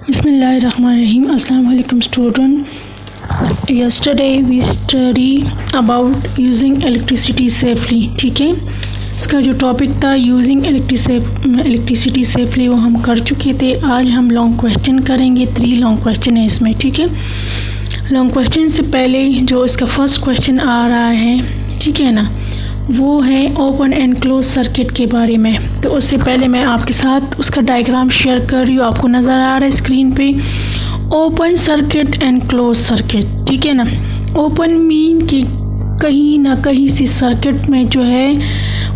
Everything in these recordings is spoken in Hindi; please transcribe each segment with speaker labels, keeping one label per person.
Speaker 1: Bismillahirrahmanirrahim. Assalamu alaikum student. Yesterday we study about using electricity safely. ठीक है, इसका जो टॉपिक था यूजिंग इलेक्ट्रिसिटी सेफली वो हम कर चुके थे। आज हम लॉन्ग क्वेश्चन करेंगे। 3 लॉन्ग क्वेश्चन है इसमें। ठीक है, लॉन्ग क्वेश्चन से पहले जो इसका फर्स्ट क्वेश्चन आ रहा है, ठीक है ना, वो है ओपन एंड क्लोज सर्किट के बारे में। तो उससे पहले मैं आपके साथ उसका डायग्राम शेयर कर रही हूँ। आपको नज़र आ रहा है स्क्रीन पे open circuit and close circuit. ठीक है ना, ओपन मीन कि कहीं ना कहीं से सर्किट में जो है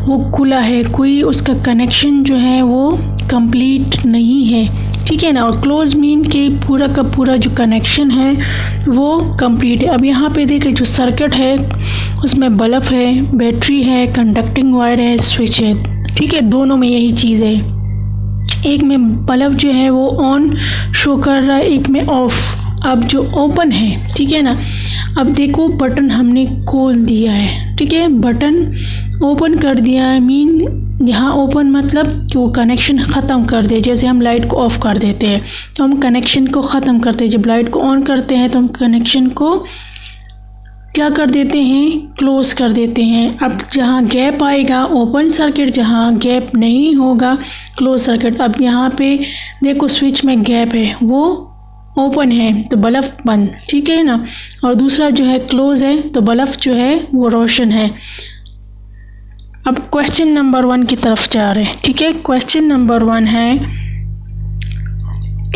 Speaker 1: वो खुला है, कोई उसका कनेक्शन जो है वो कंप्लीट नहीं है। ठीक है ना, और क्लोज मीन कि पूरा का पूरा जो कनेक्शन है वो कंप्लीट है। अब यहाँ पे देखिए जो सर्किट है उसमें बल्ब है, बैटरी है, कंडक्टिंग वायर है, स्विच है। ठीक है, दोनों में यही चीज़ है। एक में बल्ब जो है वो ऑन शो कर रहा है, एक में ऑफ। अब जो ओपन है, ठीक है ना, अब देखो बटन हमने खोल दिया है। ठीक है, बटन ओपन कर दिया है, मीन यहाँ ओपन मतलब कि वो कनेक्शन ख़त्म कर दे। जैसे हम लाइट को ऑफ़ कर देते हैं तो हम कनेक्शन को ख़त्म करते हैं, जब लाइट को ऑन करते हैं तो हम कनेक्शन को क्या कर देते हैं, क्लोज़ कर देते हैं। अब जहाँ गैप आएगा ओपन सर्किट, जहाँ गैप नहीं होगा क्लोज सर्किट। अब यहाँ पे देखो स्विच में गैप है, वो ओपन है तो बल्ब बंद। ठीक है ना, और दूसरा जो है क्लोज है तो बल्ब जो है वो रोशन है। अब क्वेश्चन नंबर 1 की तरफ जा रहे हैं। ठीक है, क्वेश्चन नंबर 1 है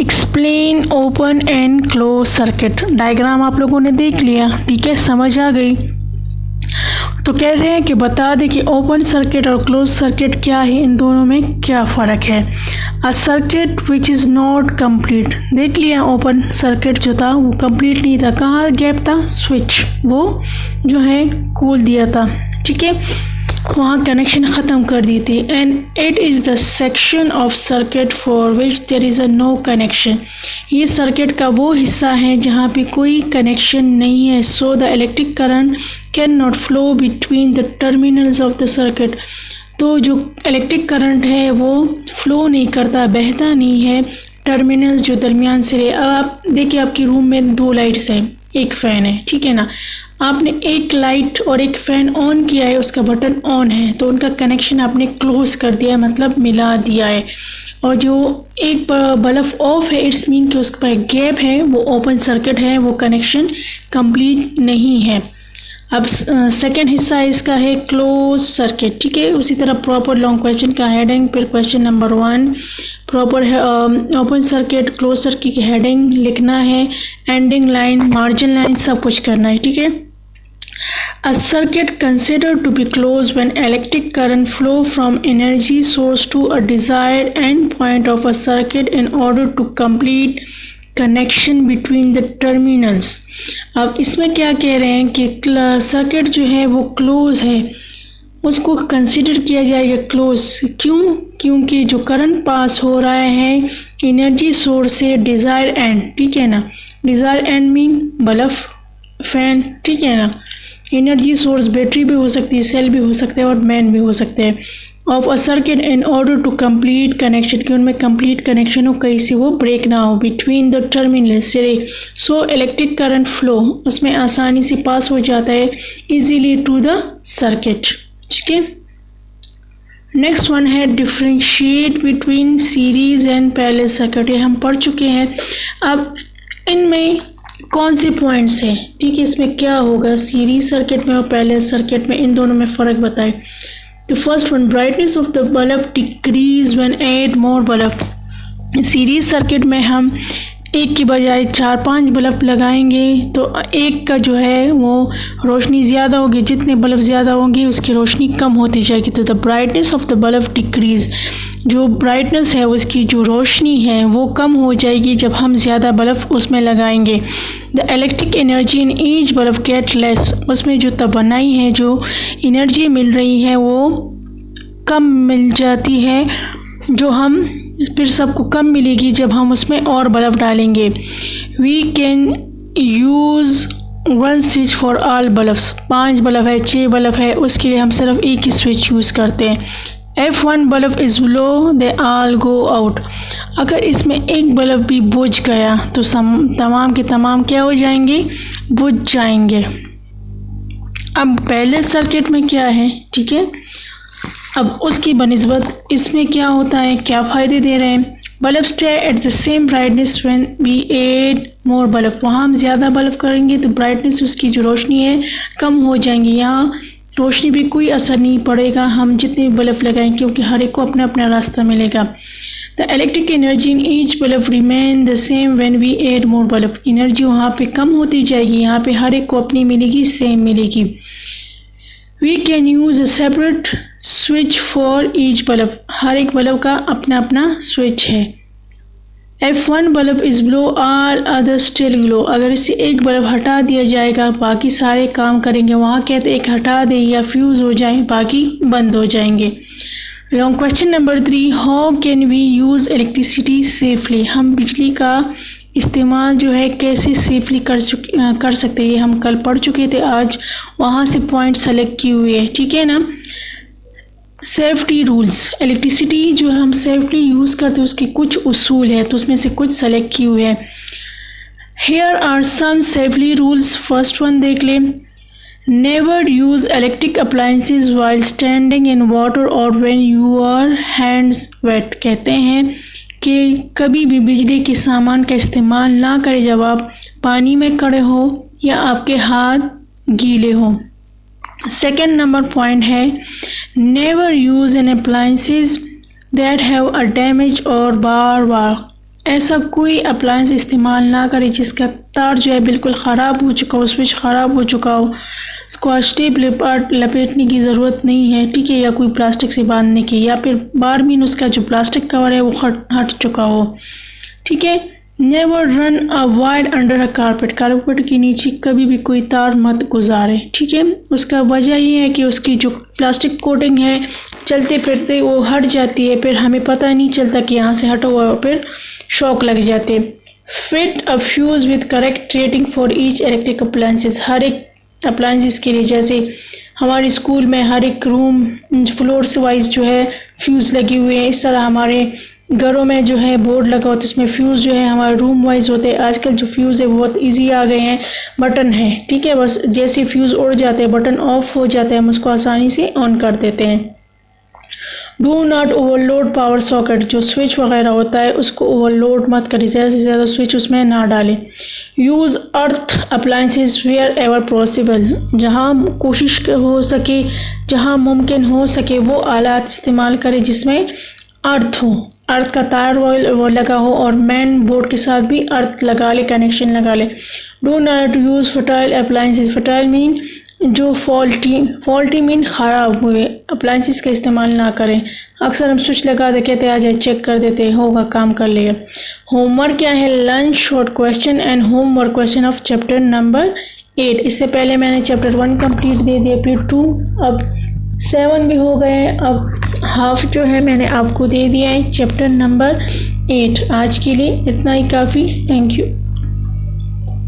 Speaker 1: explain open and close circuit. Diagram आप लोगों ने देख लिया, ठीक है, समझ आ गई। तो कह रहे हैं कि बता दें कि ओपन सर्किट और क्लोज सर्किट क्या है, इन दोनों में क्या फ़र्क है। A circuit which is not complete, देख लिया ओपन सर्किट जो था वो कंप्लीट नहीं था। कहाँ गैप था, स्विच वो जो है खोल दिया था। ठीक है, वहाँ कनेक्शन ख़त्म कर दी थी। And it is the section of circuit for which there is a no connection, ये सर्किट का वो हिस्सा है जहाँ पे कोई कनेक्शन नहीं है। So the electric current can not flow between the terminals of the circuit, तो जो इलेक्ट्रिक करंट है वो फ्लो नहीं करता, बहता नहीं है टर्मिनल्स जो दरमियान से रहे। अब आप देखिए आपके रूम में 2 लाइट्स हैं, एक फ़ैन है। ठीक है ना, आपने एक लाइट और एक फ़ैन ऑन किया है, उसका बटन ऑन है तो उनका कनेक्शन आपने क्लोज़ कर दिया है, मतलब मिला दिया है। और जो एक बल्ब ऑफ है, इट्स मीन कि उसके पास गैप है, वो ओपन सर्किट है, वो कनेक्शन कंप्लीट नहीं है। अब सेकेंड हिस्सा इसका है क्लोज सर्किट। ठीक है, उसी तरह प्रॉपर लॉन्ग क्वेश्चन का हेडिंग, फिर क्वेश्चन नंबर 1 प्रॉपर है ओपन सर्किट क्लोज सर्किट की हेडिंग लिखना है, एंडिंग लाइन, मार्जिन लाइन, सब कुछ करना है। ठीक है, a circuit considered to be closed when electric current flow from energy source to a desired end point of a circuit in order to complete connection between the terminals। अब इसमें क्या कह रहे हैं कि सर्किट जो है वो क्लोज है, उसको कंसिडर किया जाएगा क्लोज। क्यों? क्योंकि जो करंट पास हो रहा है एनर्जी सोर्स से डिज़ायर एंड। ठीक है ना, desire and mean bulb, fan. ठीक है ना, एनर्जी सोर्स बैटरी भी हो सकती है, सेल भी हो सकते हैं और मैन भी हो सकते हैं। Of a circuit in order to complete connection, कि उनमें कंप्लीट कनेक्शन हो, कहीं से वो ब्रेक ना हो बिटवीन द टर्मिनल से। सो इलेक्ट्रिक करंट फ्लो उसमें आसानी से पास हो जाता है इजीली टू द सर्किट। ठीक है, नेक्स्ट वन है differentiate between series and parallel circuit, ये हम पढ़ चुके हैं। अब इनमें कौन से पॉइंट्स हैं, ठीक है, इसमें क्या होगा सीरीज सर्किट में और पैरेलल सर्किट में, इन दोनों में फ़र्क बताएं। तो first one, brightness of the bulb decrease when add more bulb. Series circuit में हम एक की बजाय 4-5 बल्ब लगाएंगे तो एक का जो है वो रोशनी ज़्यादा होगी, जितने बल्ब ज़्यादा होंगे उसकी रोशनी कम होती जाएगी। तो the brightness of the bulb decrease, जो ब्राइटनेस है उसकी जो रोशनी है वो कम हो जाएगी जब हम ज़्यादा बल्ब उसमें लगाएंगे। The electric energy in each bulb get less, उसमें जो तवानाई है, जो एनर्जी मिल रही है वो कम मिल जाती है, जो हम फिर सबको कम मिलेगी जब हम उसमें और बल्ब डालेंगे। We can use 1 switch for all bulbs, 5 bulb है, 6 बल्ब है, उसके लिए हम सिर्फ एक ही स्विच यूज़ करते हैं। If one bulb is low, they all go out. अगर इसमें एक बल्ब भी बुझ गया तो तमाम के तमाम क्या हो जाएंगे, बुझ जाएंगे। अब पहले सर्किट में क्या है, ठीक है, अब उसकी बनिस्बत इसमें क्या होता है, क्या फ़ायदे दे रहे हैं। Bulb stay at the same brightness when we add more bulb, वहाँ हम ज़्यादा बल्ब करेंगे तो ब्राइटनेस उसकी जो रोशनी है कम हो जाएंगी। यहाँ रोशनी भी कोई असर नहीं पड़ेगा हम जितने भी बल्ब लगाएंगे, क्योंकि हर एक को अपना अपना रास्ता मिलेगा। The electric energy in each bulb remain the same when we add more bulb, energy वहाँ पे कम होती जाएगी, यहाँ पे हर एक को अपनी मिलेगी, सेम मिलेगी। We can use a separate switch for each bulb, हर एक बल्ब का अपना अपना स्विच है। If one bulb is blow, all others still glow, अगर इससे एक बल्ब हटा दिया जाएगा बाकी सारे काम करेंगे। वहाँ कहते एक हटा दे या फ्यूज़ हो जाए बाकी बंद हो जाएंगे। Long question number 3, how can we use electricity safely, हम बिजली का इस्तेमाल जो है कैसे सेफली कर सकते हैं। हम कल पढ़ चुके थे, आज वहाँ से पॉइंट सेलेक्ट किए हुए हैं, ठीक है ना। सेफ्टी रूल्स, इलेक्ट्रिसिटी जो हम सेफली यूज़ करते हैं उसके कुछ उसूल है, तो उसमें से कुछ सेलेक्ट किए हुए हैं। Here are some safely rules. First one देख लें, never use electric appliances while standing in water और व्हेन योर हैंड्स वेट, कहते हैं कि कभी भी बिजली के सामान का इस्तेमाल ना करें जब आप पानी में खड़े हो या आपके हाथ गीले हो। सेकेंड नंबर पॉइंट है, never use an appliances that have a damage और बार, ऐसा कोई अप्लायंस इस्तेमाल ना करें जिसका तार जो है बिल्कुल ख़राब हो चुका हो, स्विच ख़राब हो चुका हो, उसको टेप लपेटने की ज़रूरत नहीं है, ठीक है, या कोई प्लास्टिक से बांधने की, या फिर बार बीन उसका जो प्लास्टिक कवर है वो हट चुका हो, ठीक है। Never run a wire under a carpet, carpet के नीचे कभी भी कोई तार मत गुजारे, ठीक है। उसका वजह ये है कि उसकी जो प्लास्टिक कोटिंग है चलते फिरते वो हट जाती है, फिर हमें पता नहीं चलता कि यहाँ से हटा हुआ, फिर शॉक लग जाते। Fit a fuse with correct rating for each electric appliances, हर एक अप्लायंसेस के लिए, जैसे हमारे स्कूल में हर एक रूम फ्लोर्स वाइज जो है फ्यूज़ लगे हुए हैं, इस तरह हमारे घरों में जो है बोर्ड लगा होता है उसमें फ्यूज़ जो है हमारे रूम वाइज होते हैं। आजकल जो फ्यूज़ है बहुत इजी आ गए हैं, बटन है, ठीक है, बस जैसे फ्यूज़ उड़ जाते हैं बटन ऑफ हो जाता है, हम उसको आसानी से ऑन कर देते हैं। Do not overload power socket, जो स्विच वगैरह होता है उसको ओवरलोड मत करें, ज़्यादा से ज़्यादा स्विच उसमें ना डालें। Use earth appliances wherever possible, जहाँ कोशिश हो सके, जहाँ मुमकिन हो सके वो आलात इस्तेमाल करें जिसमें अर्थ हो, अर्थ का तार वो लगा हो, और मेन बोर्ड के साथ भी अर्थ लगा ले, कनेक्शन लगा ले। Do not use fertile appliances, fertile mean जो फॉल्टी मीन ख़राब हुए अप्लायंसेस का इस्तेमाल ना करें। अक्सर हम स्विच लगा दे कहते आ जाए चेक कर देते, होगा काम कर लेगा। होमवर्क क्या है, learn short question and homework question of chapter number 8। इससे पहले मैंने चैप्टर 1 कंप्लीट दे दिया, फिर 2, अब 7 भी हो गए, अब हाफ जो है मैंने आपको दे दिया है चैप्टर नंबर 8। आज के लिए इतना ही काफ़ी, थैंक यू।